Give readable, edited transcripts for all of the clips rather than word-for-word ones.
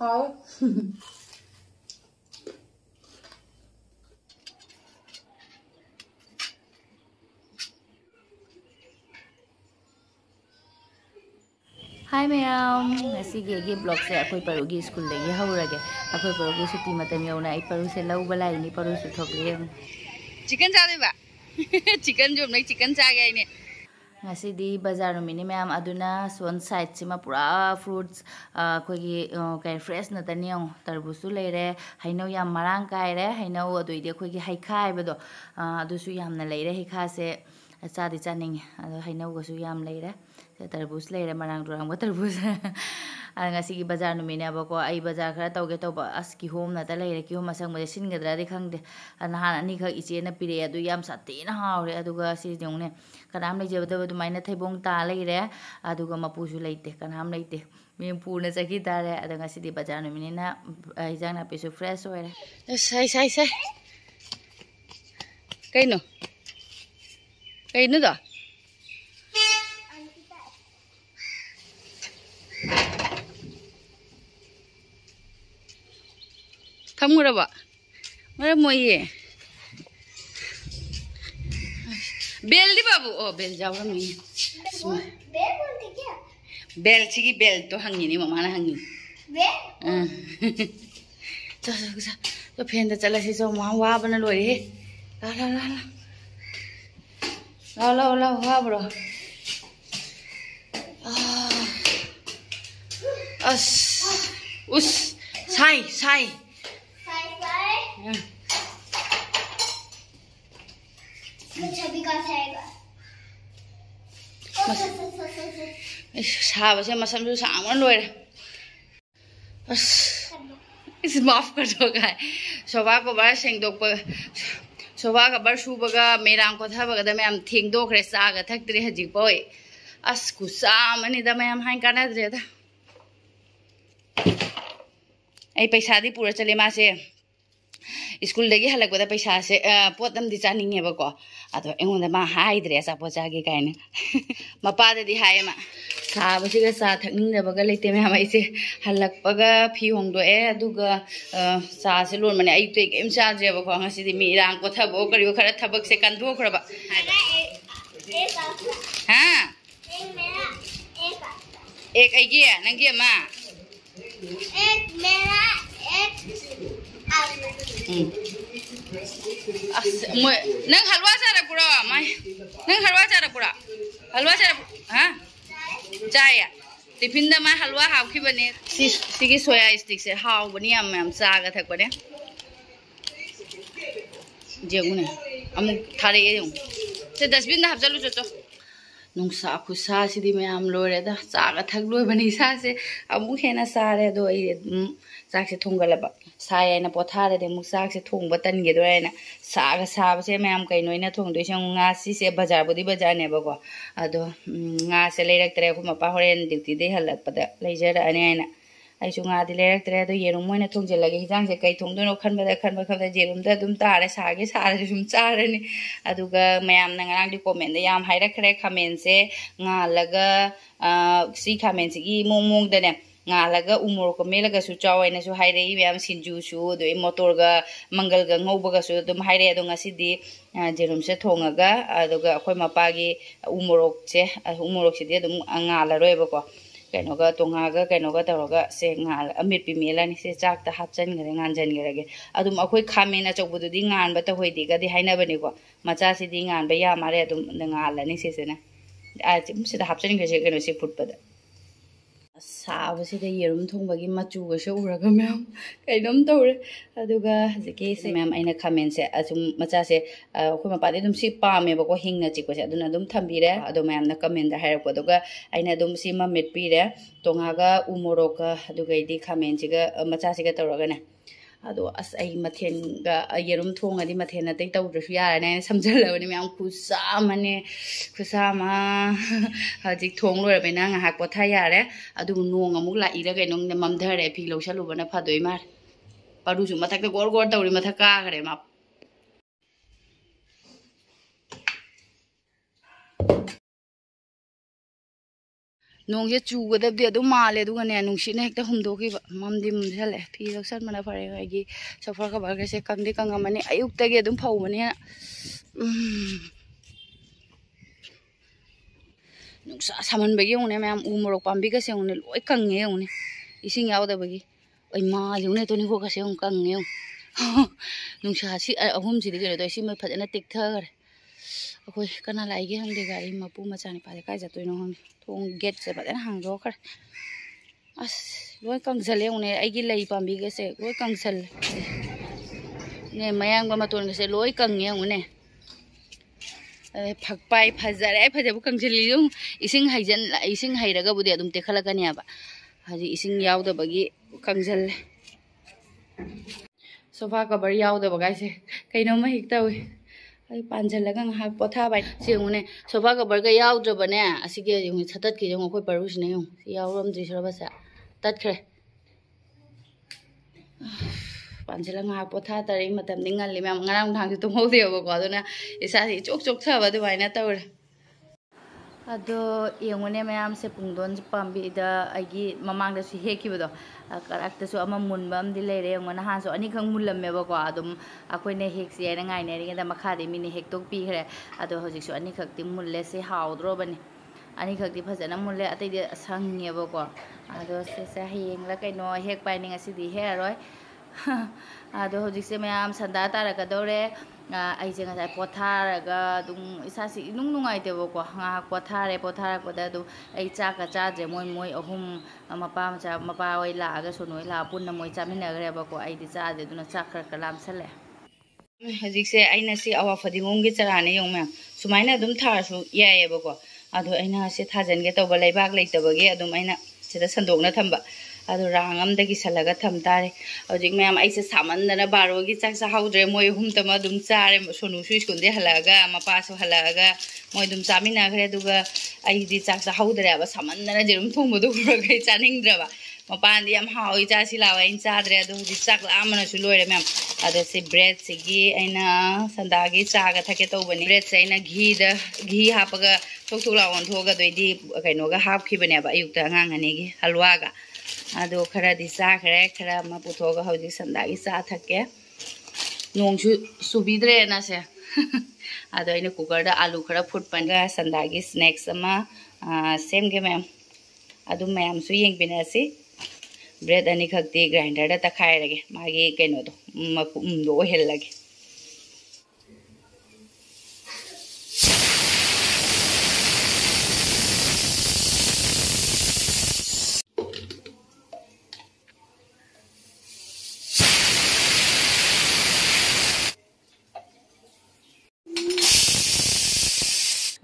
हाँ hi ma'am गे blog से अखोई परुगी स्कूल देगी हौरगे अखोई परुगी सुट्टी मतम यौना आई परू से लौब लाइनी परू से थोकले चिकन चादेबा चिकन जो नहीं चिकन चागे आइने ngasi bazaar numini मैम अदुना सोन साइड सिमा पूरा फ्रूट्स अखोगी कई फ्रेश नतनी तरबूसु लेरे हैनौ याम मरांग कायरे हैनौ अदुइदि अखोगी हैखा हाइबदो अदुसु यामना लेरे हैखा से चादी चानिंग अदो हैनौगसु याम लेरे तरबूस लेरे Marang दुरांग तरबूस ngasi bazaar numini abako ai bazaar khara tauge tauba as ki home na ta leire ki home asang ma singadra de khangde anahan ani kha iche na pire adu yam satina haure aduga si jongne kanam le jebda du maina thaibong ta leire aduga mapusu leite kanam leite mem purna chaki tare adu ngasi di bazaar numini na hijang na pisu fresh oire sai kaino da Khankhrba mara moye bel di babu oh bel jawra mi bel bolti kya bel chigi bel to hangi ni mama na hangi bel to pen da chala si so ma wa bana loi he la wa bro us sai छवि का जाएगा साब से मसम जो सामान लोरे इस माफ कर दो गाय शोभा को बार सेंगदोक पर शोभा का बार सुबगा मेरांग को था बगा दमे हम थिंगदो खरे सागा थकतरे हजी पोय अस कुसा मनी दमे हम हाइन काना दरे दा आई पैसा दी पूरा चले मासे स्कूल देगी हलक बदा पैसा से पोतम दी चानिंगे बको अतो एंगोंद मा हाइद्रे सा पोचागे काइने मपादे दी हाय मा साबसिगा सा थकनिंग दबगा लेते में हम इसे हलक पगा फी होंदो ए अदुगा सा से लोन मने आई तो केम चाजे बको ngasi di mirang ko thabo kariyo khara thabak se kandu khoraba ha एक आइगे नंगे मा एक मेरा एक नंग हलवा चारा पुरा माय नंग हलवा चारा पुरा हलवा चारा हाँ चाय टिफिन दा माय हलवा हाउखी बने सिगी सोया स्टिक से हाउ बनी हम चागा थक बने जेगुने अमुक थारे ये से डस्टबिन दा हबचलु चो नुंसा खुसा सिदी मैम लोरे दा चागा थक लोय बनी सा से अमुक हेना सारे दो चाक से थोंगलबा साय ना पोथारे दे मुक चाक से थोंग बतन गे दोयना सागा साब से मैम कइनो इना थोंग दोइ संग nga si se बाजार बुदी बाजार ने बको अदो nga से लेरक तरे खु मपा होरेन ड्यूटी दे हलक पदा लेजर अने आइना आइसु nga दि लेरक तरे दो येरुम मोइना थोंग जेलगे हिजांग से कई थोंग दोनो खनबदा जेरुम दा दुम तारे सागे सारे सुम चारनी अदुगा मैम ना ngang दि कमेंट दे याम हाइरा खरे कमेंट से nga लगा सी कमेंट से गी मोंग दने ngalaga umur ko melaga su chawaina su haire i yam sinju su do motor ga mangal ga ngobaga su dum haire do ngasi di jerum se thongaga aduga akhoi mapa gi umurok se di dum ngala roiba ko kaino ga tonga ga kaino ga tawga se ngal amit pi melani se chak ta hapchan gare nganjan gare adum akhoi khamena chokbudu di ngan ba ta hoi di ga di haina bani ko macha si di ngan ba ya mare adum ngala ni se se na a chim se da hapchan gare se kaino se phutpada साबसिदा येरुम थोंबगी मचुगसे Urga ma'am कइदम तौरे अदुगा हजके से ma'am आइना comment से assume मचा से अखोय मपादे दुम सि पामे बको Hingna Chico से अदुना दुम थंबीरे अदो मैम ना कमेंट दा हायरको दुगा आइना दुम सि मा मेट पीरे तोंगागा उमोरोका अदुगा इदि कमेंट सिगा मचा सिगा तौरगा ने अदो अस आई मथेन गा येरुम थोंगादि मथेन तै तौद्रसु यारने समझलबनि मैम खुसा मा हजिक थोंग लोरबेना ngahak potha yare adu nong amuk la ira kainong ne mamdhare phi lowsalubana phadoi mar paru su mathak ta gor tauri mathak ka gare ma nongje chugadabdi adu male du gane nungsine hekta humdokiba mamdi mumjale fi loksan mana fare gi sofa ka barga se kangdi kangamani ayukta ge dum phawmani nungsa saman bagi ongne mam umorok pambi ka se ongne loi kange ongne ising yaw da bagi ai ma june to ni ko ka se ong kange ong nungsa si ahum si de to si ma phajana tik thar akoi kana lai ge hang de gari mapu machani pa ka ja to no hang thong gate se phajana hang ro khar as loi kang jale ongne ai gi lei pambi ka se loi kang sal ne mayang ba ma ton ka se loi kange ongne phakpai phajare phajabu kangchili yung ising haijan ising hairaga budi adum tekhalakani aba haji ising yawda bagi kangjal sofa cover yawda bagai se kaino ma hikta oi ai panjalaga ha potha bai singune sofa cover ga yawdra bane asige yung chatat ki yung khoi parus ne yung yawram dri sra basa tat khre panjala nga potha tari matam ningal li mam ngarang thang tu mo de ba ko aduna isa si chok chok tha ba du bai na tawre ado yengone mayam se pungdon pambi da agi mamang da si heki bodo karakta so ama mun bam di lere ngona han so ani khang mulam me ba ko adum akoi ne hek si na ngai ne ri da makha de mini hek tok pi khre ado hojik so ani khak ti mulle se haudro bani ani khak ti phajana mulle atai de sang nge ba ko ado se sa heng la kai no hek pai ni ngasi di he roi ado hojik se mayam sanda tara ka dore ai je ngai potharaga dum isasi nung nungai te ko nga pothara ko da du ai cha ka cha je moi moi ahum mapa cha mapa oi la ga sonoi la punna moi cha mina gre ba ko ai di cha de duna cha khar kalam sale hojik se aina si awa phadi ngom gi chara ne yong ma sumaina dum thar su yae ba ko ado aina se thajan ge to ba lai bak lai ta ba ge adum aina sida sandok na thamba ado rangam dagi salaga tham tare hojik mayam aise samandana baro gi chak sa haudre moi hum tama dum chare sonu su skun de halaga mapa so halaga moi dum chamina khre duga ai di chak sa haudre ba samandana jerum thong bodu ro gai chaning draba mapan di am hawi cha silawa in cha dre ado hojik chak la amana su loire mayam ado se bread se gi aina sandagi cha ga thake to bani bread se aina ghi hapaga thok thok la on thoga doidi kaino ga hap khi bane ba ayuk ta ngang ani gi halwa ga ado khara di sa khare khara ma puthoga hojik sandagi sa thake nongchu subidre na se ado ine cooker da alu khara phut panga sandagi snacks ama sem ge ma'am adu ma'am su yeng bina si bread ani khakti grinder da takhai rage magi keno do makum do hel lage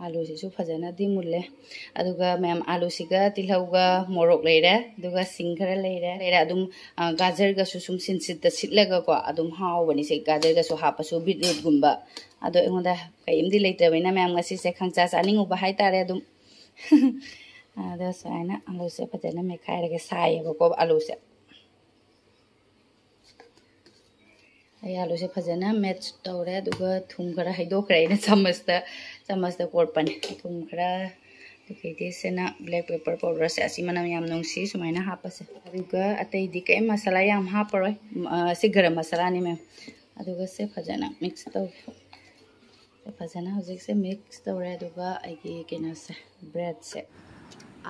alu si su phajana di mulle aduga ma'am alu siga tilhauga morok leire aduga singkhara leire adum gajar ga su sum sin sit da sitlaga ko adum haw bani se gajar ga su hapa su beetroot gumba ado engoda kaim di leite baina ma'am ngasi se khangcha saningu ba hai tare adum ado saina alu se phajana me khaire ga sai ko alu se ay alu se phajana match tawre aduga thum khara haidokra ina chamasta korpan thum khara tukiti sena black pepper powder se asimana yam nongsi sumaina hapase aduga atei di kai masala yam haparoi se garam masala ni mem aduga se phajana mix taw se phajana hojik se mix tawre aduga aigi kena se bread se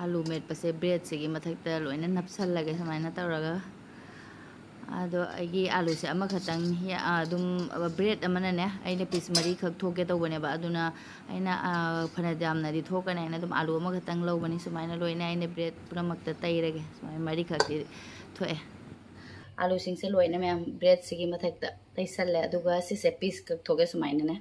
alu met pase bread se gi mathakta loina napsal lage sumaina tawraga ado aigi alu se ama khatang ya adum bread amana ne aina piece mari khak thoke to bane ba aduna aina phana jamna di thokane aina dum alu ama khatang lo bani sumaina loina aina bread pura makta tairage sumai mari khak ti thoe alu sing se loina me bread sigi mathakta taisalle aduga si se piece khak thoke sumaina ne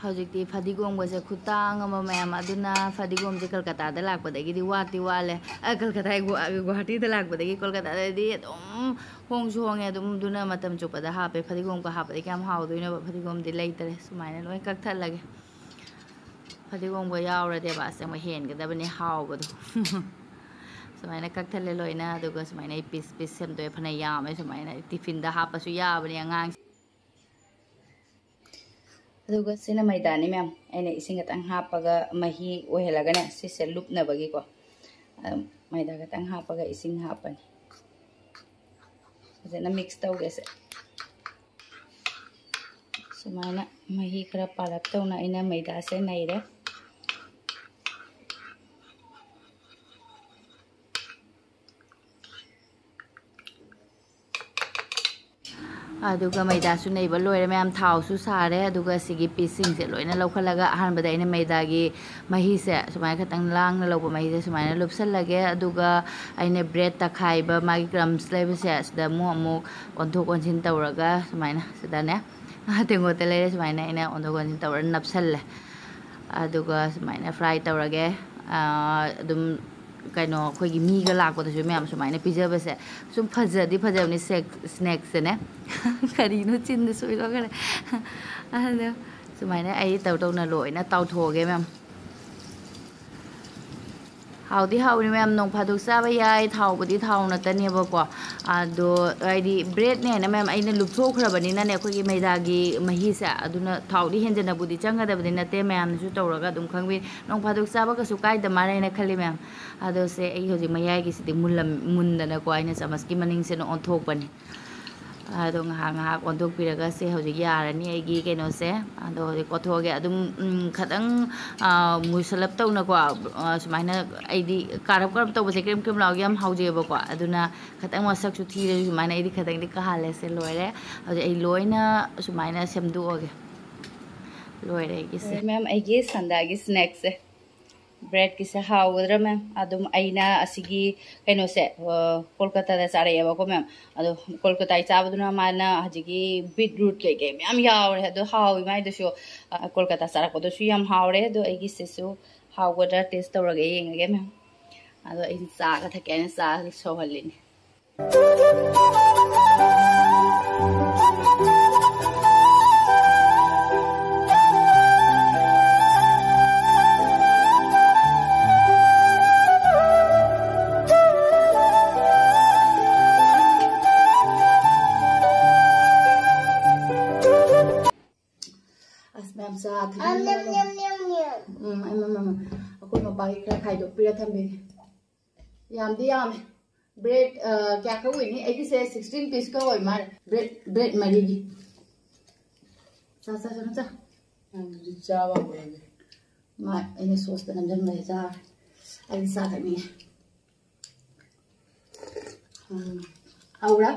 hojikti fadigom ga se khutang ama mayam aduna fadigom je kolkata da lakpa da gi di wati wale kolkata guwahati da lakpa da gi kolkata da di dum hong song e dum duna matam chupa da ha pe fadigom ka ha pe kam haw do ina fadigom di leitare sumaina loi kak thal lage fadigom ga yawra de ba se ma hen ga da bani haw ba do sumaina kak thal le loina aduga sumaina piece sem do phana yam e sumaina tiffin da ha pa su ya bani angang aduga sina maidani ma'am aina ising atang hapaga mahi ohelagane sise lupna bagi ko maida खतंग हापगा इसिंग हापनी फजना mix तौगेसे सुमाइना मही खरा पारप तौना इना मैदा से नैरे अदुगा मैदासु नैबा लोइरे ma'am थावसु सारे अदुगा सिगी पीसिंगसे लोइना लौखलगा अहानबदा इना मैदागी महीसे सुमाइ खतंग लांगना लौबा महीसे सुमाइना लुपसलगे अदुगा आइने bread तखाइबा मागी crumbs लेबसे असदा मु ओन्थोक ओन्सिन तौरगा सुमाइना सदाने तेंगोते लेरे सुमाइना इना ओन्थोक ओन्सिन तौर नपसल्ले अदुगा सुमाइना फ्राई तौरगे अदुम कइनो खोगी मीगा लाकोदसु मैम सुमाइना पिजबसे सुम फजदी फजबनी स्नैक्स ने करीनो चिन्द सोइलो करे अदो सुमाइना आई तौना लोइना तौथोगे मैम हाउदी हाउनी मैम नोंग फादुक चाबा याय थावबुदी थावनतनेबको अदो आइदी ब्रेड ने मैम आइना लुपथोखरबनिना ने खोगी मैदागी महीसे अदुना थावदी हेंजनबुदी चंगदबदि नते मैमसु तौरगा अदुम खंगबि नोंग फादुक चाबा कसु काइदा मारेना खली मैम अदो से आई होजि मयागी सिदि मुंदना को आइना चमचकी मनिंगसे नो ओंथोकबनि अदो ngahak ontok piraga se hoji yarani aigi keno se ado kothoge adum khatang musalap tawna ko sumaina aidi karap tawbase krem krem law yam haujeba ko aduna khatang masak su thire sumaina aidi khatang di kahale se loire hoji ai loina sumaina semduoge loire gi se मैम आइगे संदागी snacks से bread की से हाउद्रा ma'am अदुम आइना असिगी कइनो से कोलकाता दा चारेबको ma'am अदो कोलकाता चाबदुना माना हजिगी बीटरूट के मैम यावरे अदो हाउ माइदसु कोलकाता चारकोदसु याम हावरे अदो आइगी सेसु हाउगोदा टेस्ट तौरगे येंगे मैम अदो इन चागा थकेन चा सोहलिनी अखोई मपागी खरा खाइदो पिरा थम्बेगे यामदी यामे ब्रेड क्या कहुइनी एगी से 16 पीस का होय मार ब्रेड मरीगी चा चावा बोलेगे मा इने सॉस तना जम ले जा आई सा खनी आउरा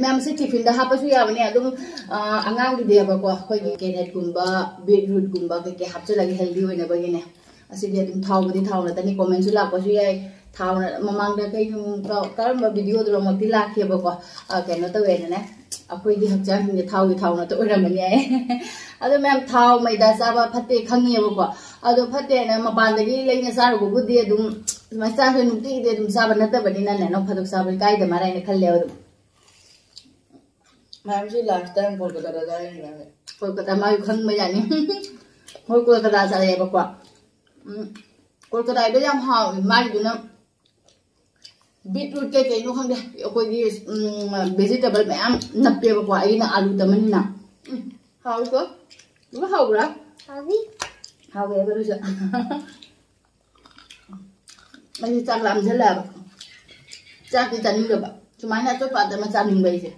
मैम से टिफिन दा हापसु याबने अदुम अंगांग गी देबको खोगी कैरेट गुंबा बीटरूट गुंबा के हापचलगे हेल्दी होइना बगिने असिदि अदुम थावबुदी थावना तनी कमेंट सु लापसु याय थावना ममांगदा कई करम वीडियो दरो मक्ति लाखेबको कैनो तवेने अखोइदि हक्चांग हिंगे थावगी थावना तो ओरमनि आय अदो मैम थाव मैदा चाबा फते खंगेबको अदो फते ना मपानदगी लेने चारबुदी अदुम मचा से नुक्ति दे अदुम चाबा नतबनिना ने नो फदुक चाबा काइदा माराइने खल्ले अदुम मैम से लास्ट टाइम कोलकाता जाएंगे कोलकाता में खंग में जानी हो कोलकाता जाए बकवा कोलकाता इधर हम हाँ मारी दुना बीटरूट के नो खंग दे कोई वेजिटेबल में हम नप्पे बकवा इना आलू तमनी ना हाउ को वो हाउ बरा हाउ ये करो जा मैं चाक लाम जला चाक की जानी का बा चुमाइना तो पादर में चाक निंग से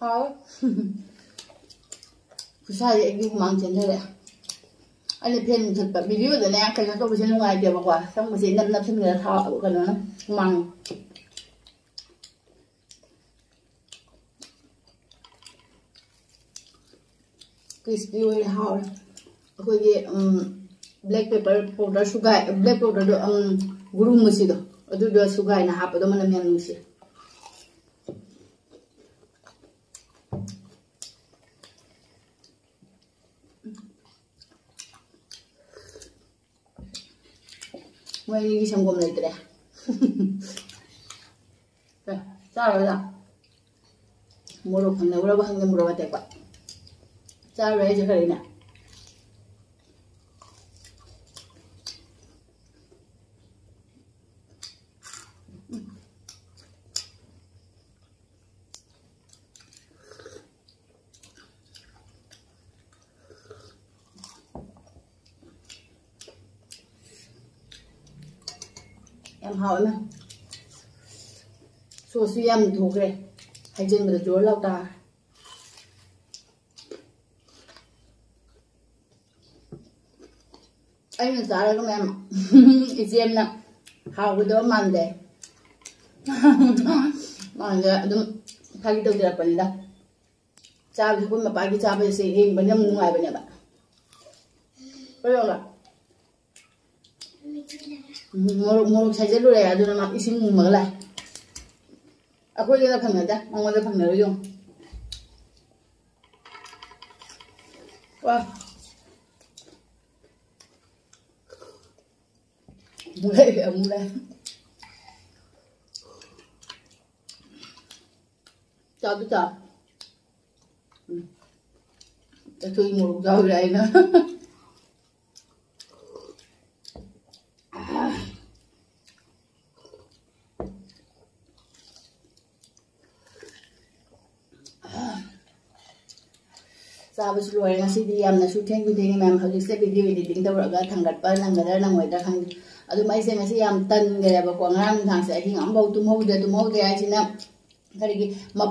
हाँ कुछ एक मांग चलने रहे अरे फिर मुझे पर वीडियो देने हैं कहीं तो कुछ नहीं आया क्या बकवास सब मुझे नप नप से मेरा था करना ना मांग क्रिस्पी हुई हाँ कोई ये ब्लैक पेपर पाउडर सुगाई ब्लैक पाउडर दो गुरु मुसी दो अदुदो सुगाई ना हाप दो मन में मुसी मैं संगम लेते चारोला मोरो खंने मोरो बहंगे मोरो बते पा चारो है जो Kareena yam haw na so su yam thokre hajin bada jor law ta anh là giá các em xem nè hào cái đó màn đấy màn đấy đúng thay cái đầu tiên là phần đó cha thì cũng mà bài cái cha bây giờ hình bên em ngoài bên này bạn bây giờ là một sai chết luôn đấy rồi mà cái sim mở lại à quên cái là phần nào đó mong là phần nào dùng wow mulai mulai chào chào tôi một rau đây nữa sao bây giờ ngay khi đi làm là shoot thêm cái em học sẽ video editing đâu rồi thằng gật bên thằng gật đang ngồi ra thằng ở mấy xem ngay làm tân cái là quảng nam thằng sẽ khi ngắm bầu tụm hâu để ai xin em cái mà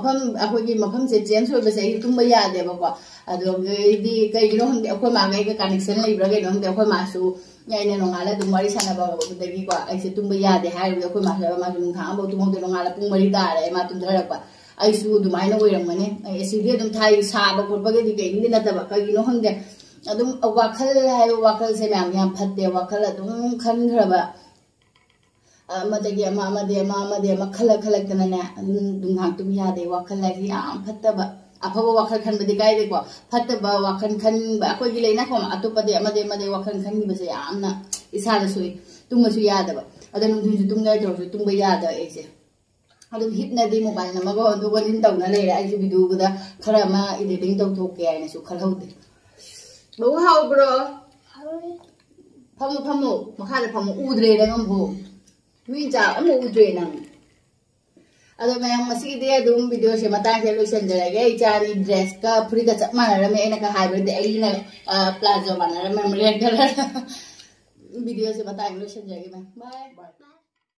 phim sẽ chén rồi bây giờ tụm bây giờ để bảo rồi đi cái nó không đeo khôi mà cái connection này rồi cái nó không đeo khôi mà số ngày này nó ngã là tụm mấy sana bảo cái cái quả ai sẽ tụm bây giờ để hai đeo khôi mà rồi mà tụm thằng bầu tụm hâu để nó ngã là tụm mấy ta để mà tụm ra được ai su dumai nó quay rằng này ai su dia tụm thay sa bảo cột cái gì cái ini là tập cái nó không để tụm Wakhal xem em nhầm phát để Wakhal là tụm khankhrba mà đây mà khal cái này tụm hàng tụm ya để Wakhal là gì phát tập Afaba Wakhal khan badi kai de ko phataba Wakhal khan ba ko gi leina ko atupa de Wakhal khan gi base amna isa da sui tumma su ya da ba adan dun tum ga jo tum ba ya da e se adun hit na di mobile na ma go do ko din taw na le ai su video da khara ma editing taw thok ke ai na su khal hau de bo hau bro phamu ma kha da phamu udre da ngam ho mi ja amu udre nang अदो मैं मसी दे दुम video से मता के lotion जरेगे Ichari dress का free का चप माना रे मैं का हाइब्रिड दे आई ना प्लाजो माना रे मैं रेड कलर वीडियो से मता के लोशन जरेगे मैं बाय